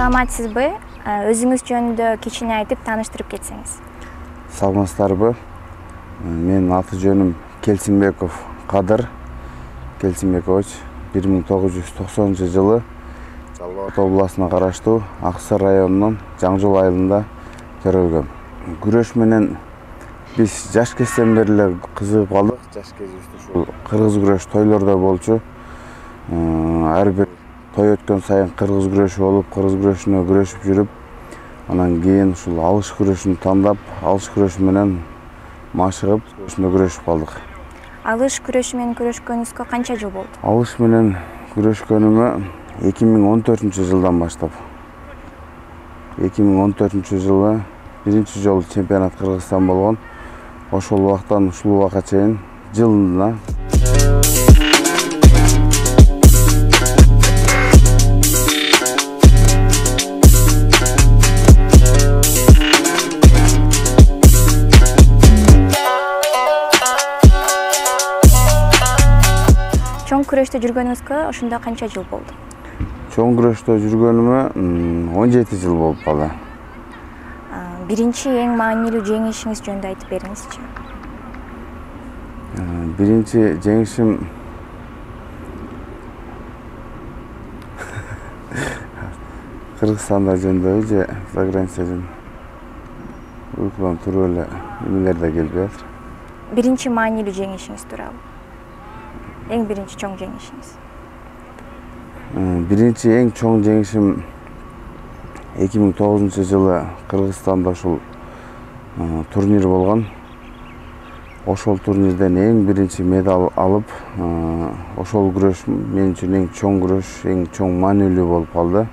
Саламатсызбы? Өзүңүз жөнүндө кичине айтып тааныштырып кетсеңиз. Саламатсыздарбы? Менин аты жөнүм Келсинбеков Кадыр Келсинбекович. 1990 жылы Жалал Абад областына караштуу Аксай районунун Жаңжол айылында төрөлгөм. Күрөш менен биз жаш кезден бери эле кызыгып калдык. Жаш кезибизде ушул кыргыз күрөш тойлордо болчу. Ар бир той өткөн сайын кыргыз күрөшү болуп, кыргыз күрөшүнө күрөшүп жүрүп, анан кийин ушул алыш күрөшүн тандап, алыш күрөшү менен машыгып, күрөшүп калдык. Алыш күрөшү менен күрөшкөнүңүзгө канча жыл болду? Алыш менен күрөшкөнүмө 2014 жылдан баштап. 2014 жылы биринчи жолу чемпионат Кыргызстан болгон. Ошол убактан ушул убакка чейин жылына Чоң күрөштө жүргөнүңүзгө ошондо канча жыл болду? Чоң күрөштө жүргөнүмө 17 жыл болуп калды. Биринчи эң маанилүү жеңишиңиз жөнүндө айтып бериңизчи. Биринчи жеңишим Кыргызстанда жөндөбү же за границада? Уйкудан туруп эле эмелер да келбей атат. Биринчи маанилүү жеңишиңиз тууралуу. Эң биринчи чоң жеңишиңиз. Биринчи эң чоң жеңишим 2009 жылы Кыргызстанда ушул турнир болгон. Ошол турнирден эң биринчи медаль алып, ошол күрөш мен үчүн эң чоң күрөш, эң чоң маанилүү болуп калды.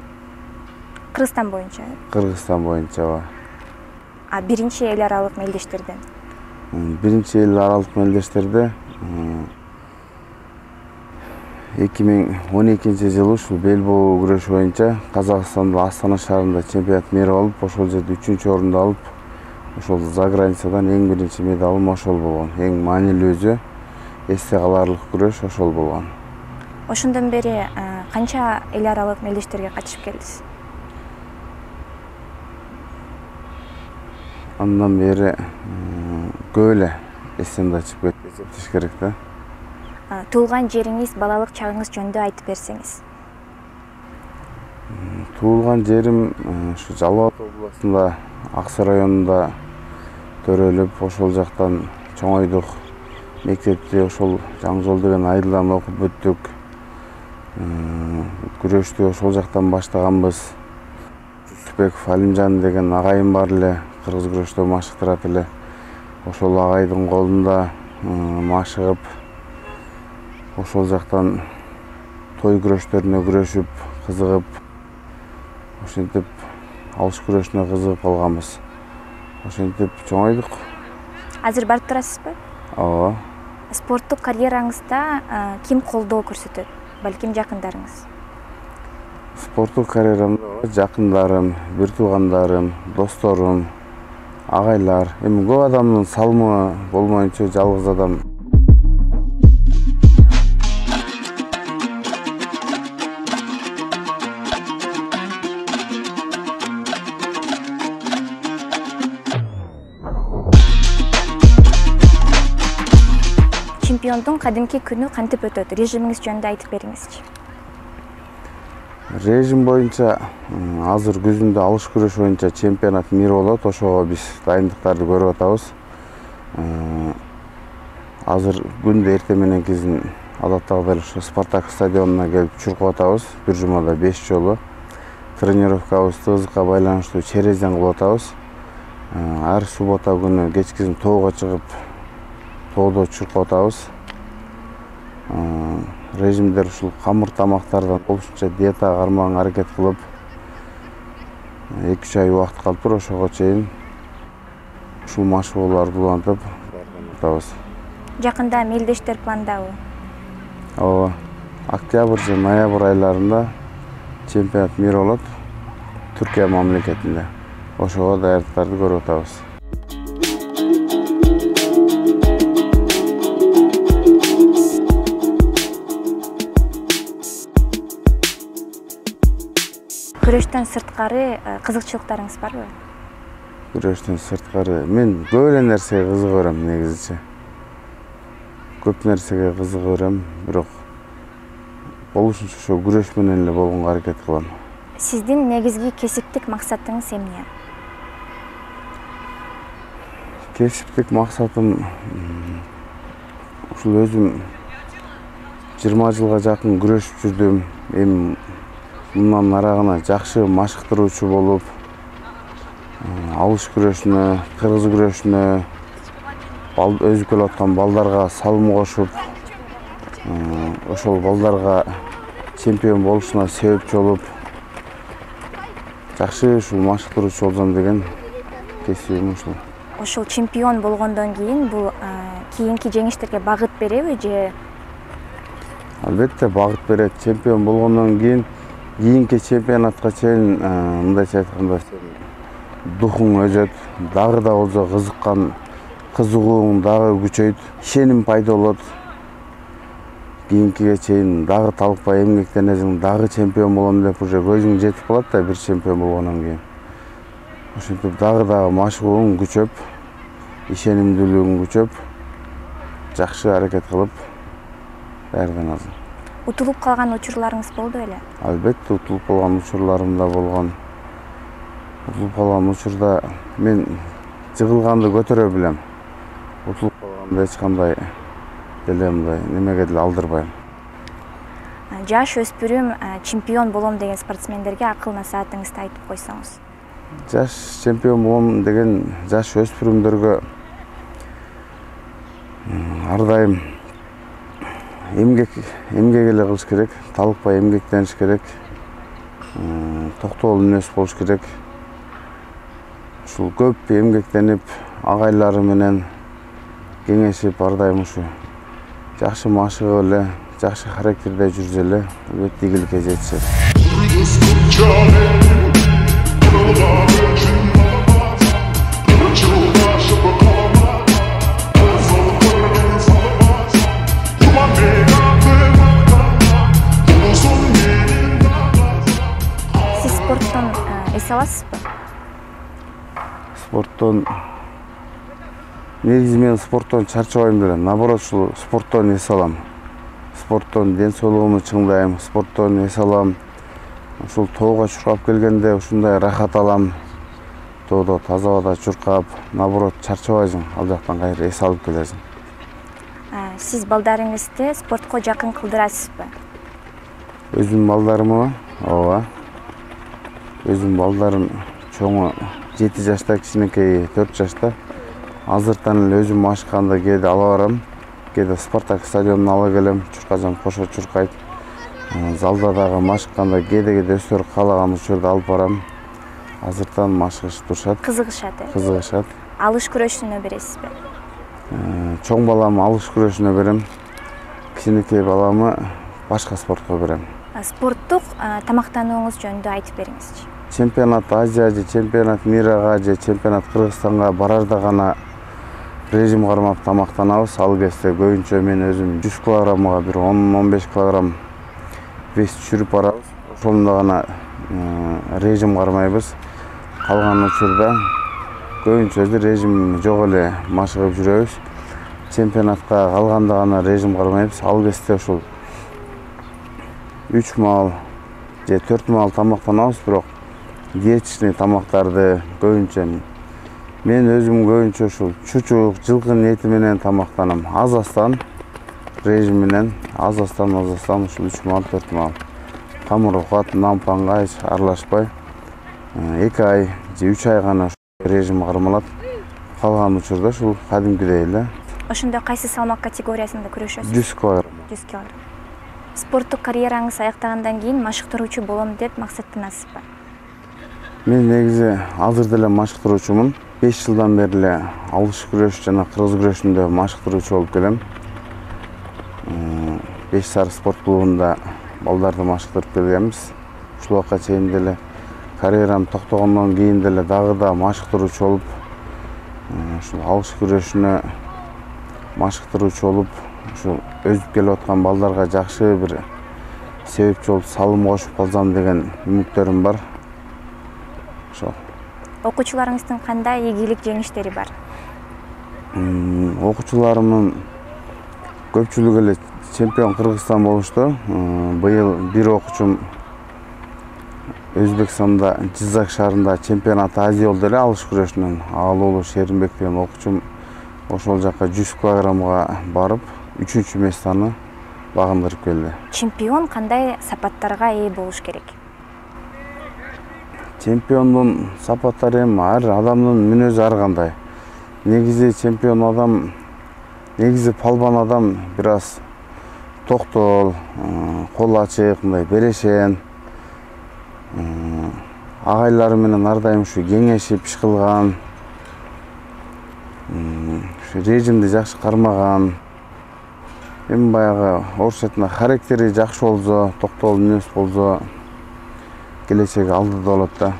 Кыргызстан боюнча? Кыргызстан боюнча. Биринчи эл аралык мелдештерден? Биринчи эл аралык мелдештерде 2012 жылы ушул бел боо күрөшү боюнча Казакстанда Астана шаарында чемпионат мээри болуп, ошол жерде 3-чү орунду алып, ошол за границадан эң биринчи медалым ошол болгон. Эң маанилүүсү, эсте каларлык күрөш ошол болгон. Ошондон бери канча эл аралык мелдештерге катышып келдиз? Андан бери көп эле эсемди ачып кетиш керек да. Туулган жериңиз, балалык чагыңыз жөнүндө айтып берсеңиз. Туулган жерим ушу Жалал Абад областында Аксай районунда төрөлүп, ошол жактан чоңойдук. Мектепти ошол Жаңжол деген айылдан окуп бүттүк. Күрөштү ошол жактан баштаганбыз. Жүсүпбеков Алимжан деген агайым бар эле, кыргыз күрөштө машыктырат эле. Ошол агайдын колунда машыгып, ошол жактан той күрөштөрүнө күрөшүп, кызыгып, ошентип алыш күрөшүнө кызыгып калганбыз. Ошентип чоңойдук. Азыр барып турасызбы? Ооба. Спорттук карьераңызда ким колдоо көрсөтөт? Балким жакындарыңыз? Спорттук карьерамда жакындарым, бир туугандарым, досторум, агайлар. Эми көп адамдын салымы болмоюнча жалгыз адам. Чемпиондун кадимки күнү кантип өтөт? Режимиңиз жөнүндө айтып бериңизчи. Режим боюнча азыр күзүндө алыш күрөш боюнча чемпионат мээри болот. Ошого биз дайындыктарды көрүп атабыз. Азыр күндө эртең менен кизин адаттагыдай ушу Спартак стадионуна келип чуркап атабыз. Бир жумада 5 жолу. Тренировкабыз тыгыздыкка байланыштуу черезден кылып атабыз. Ар суббота күнү кечкисин тоого чыгып, тоодо чуркап атабыз. Режимдер ушул камыр тамактардан болушунча диета кармаганга аракет кылып, 2-3 ай убакыт калып туруп, ошого чейин ушул машыгууларды улантып атабыз. Жакында мелдештер пландабы? Ооба. Октябрь же ноябрь айларында чемпионат мээри болот Түркия мамлекетинде. Ошого даярдыктарды көрүп атабыз. Күрөштөн сырткары кызыкчылыктарыңыз барбы? Күрөштөн сырткары мен көп эле нерсеге кызыга берем негизичи. Көп нерсеге кызыга берем, бирок болушунча ошо күрөш менен эле болгонго аракет кылам. Сиздин негизги кесиптик максатыңыз эмне? Кесиптик максатым ушул өзүм 20 жылга жакын күрөшүп жүрдүм. Эми мындан арагына жакшы машыктыруучу болуп, алыш күрөшүнө, кыргыз күрөшүнө, өзү келип аткан балдарга салым кошуп, ошол балдарга чемпион болушуна себепчи болуп, жакшы ушул машыктыруучу болсом деген кесибим ушул. Ошол чемпион болгондон кийин бул кийинки жеңиштерге багыт береби же? Албетте багыт берет. Чемпион болгондон кийинки чемпионатка чейин мындайча айтканда духуң өзөт, дагы да болсо кызыккан, кызыгууң дагы күчөйт, ишеним пайда болот. Кийинкиге чейин дагы талыкпай эмгектенесиң, дагы чемпион болом деп уже көзүң жетип калат да бир чемпион болгондон кийин. Ошентип дагы машыгууң күчөп, ишенимдүүлүгүң күчөп, жакшы аракет кылып, баарынан азыр. Утулуп калган учурларыңыз болду беле? Албетте утулуп калган учурларым да болгон. Утулуп калган учурда мен жыгылганды көтөрө билем. Утулуп калганда эч кандай деле мындай немеге деле алдырбайм. Жаш өспүрүм чемпион болом деген спортсмендерге акыл насаатыңызды айтып койсоңуз. Жаш чемпион болом деген жаш өспүрүмдөргө ар дайым эмгек эле кылыш керек, талыкпай эмгектениш керек, токтоол мүнөз болуш керек. Ушул көп эмгектенип, агайлары менен кеңешип, ар дайым ушу жакшы машыгып эле, жакшы характерде жүрсө эле, албетте ийгиликке жетишет. Сиз спорттон эс аласызбы? Спорттон негизи мен спорттон чарчабайм делем. Наоборот, ушул спорттон эс алам. Спорттон ден соолугумду чыңдайм, спорттон эс алам. Ушул тоого чуркап келгенде ушундай рахат алам. Тоодо таза абада чуркап, наоборот чарчабайсың, ал жактан кайра эс алып келесиң. Сиз балдарыңызды спортко жакын кылдырасызбы? Өзүм балдарымы? Ооба. Өзүм балдарым чоңу 7 жашта, кичинекейи 4 жашта. Азыртан эле өзүм машыкканда кээде ала барам. Кээде Спартак стадионуна ала келем, чуркажан кошо чуркайт. Залда дагы машыкканда кээде өздөрү каалаган учурда алып барам. Азыртан машыгышып турушат. Кызыгышат, Кызыгышат. Алыш күрөшүнө бересизби? Чоң баламы алыш күрөшүнө берем. Кичинекей баламы башка спортко берем. Спорттук тамактанууңуз жөнүндө айтып бериңизчи. Чемпионат Азия же чемпионат мирага же чемпионат Кыргызстанга барарда гана режим кармап тамактанабыз. Ал кезде көбүнчө мен өзүм 100 килограммга бир 10-15 килограмм вес түшүрүп барабыз. Ошондо гана режим кармайбыз. Калган учурда көбүнчө режим жок эле машыгып жүрөбүз. Чемпионатка калганда гана режим кармайбыз. Ал кезде ушул 3 маал же 4 маал тамактанабыз, бирок диетичный тамактарды көбүнчө мен өзүм көбүнчө ушул чучук, жылкынын эти менен тамактанам. Аз-аздан режим менен, аз-аздан ушул 3 маал, 4 маал. Камыр оокат, нан паңга аралашпай 2 ай же 3 ай гана режим кармалат. Калган учурда ушул кадимкидей эле. Ошондо кайсы салмак категориясында күрөшөсүз? 100 килограмм. 100 килограмм. Спорттук карьераңыз аяктагандан кийин машыктыруучу болом деп максаттанасызбы? Мен негизи азыр деле машыктыруучумун. 5 жылдан бери эле алыш күрөш жана кыргыз күрөшүндө машыктыруучу болуп келем. 5 сары спорт клубунда балдарды машыктырып келгенбиз. Ушул убакка чейин деле карьерам токтогондон кийин деле дагы да машыктыруучу болуп, ушул алыш күрөшүнө машыктыруучу болуп, ушул өсүп келип аткан балдарга жакшы бир себепчи болуп салым кошуп калсам деген үмүттөрүм бар. ошол. Окуучуларыңыздын кандай ийгилик жеңиштери бар? Окуучуларымдын көпчүлүгү эле чемпион Кыргызстан болушту. Быйыл бир окуучум Өзбекстанда Жизак шаарында чемпионат Азия болду эле алыш күрөшүнөн. Аалуулу Шеринбек деген окуучум ошол жака 100 килограммга барып 3-чү местаны багындырып келди. Чемпион кандай сапаттарга ээ болуш керек? Чемпиондун сапаттары эми ар адамдын мүнөзү ар кандай. Негизи чемпион адам, негизи палбан адам бир аз токтол, кол ачык, мындай берешен, агайлары менен ар дайым ушу кеңешип иш кылган, режимди жакшы кармаган. Эми баягы орусча айтканда характери жакшы болсо, токтол мүнөз болсо, келечеги алдыда болот да.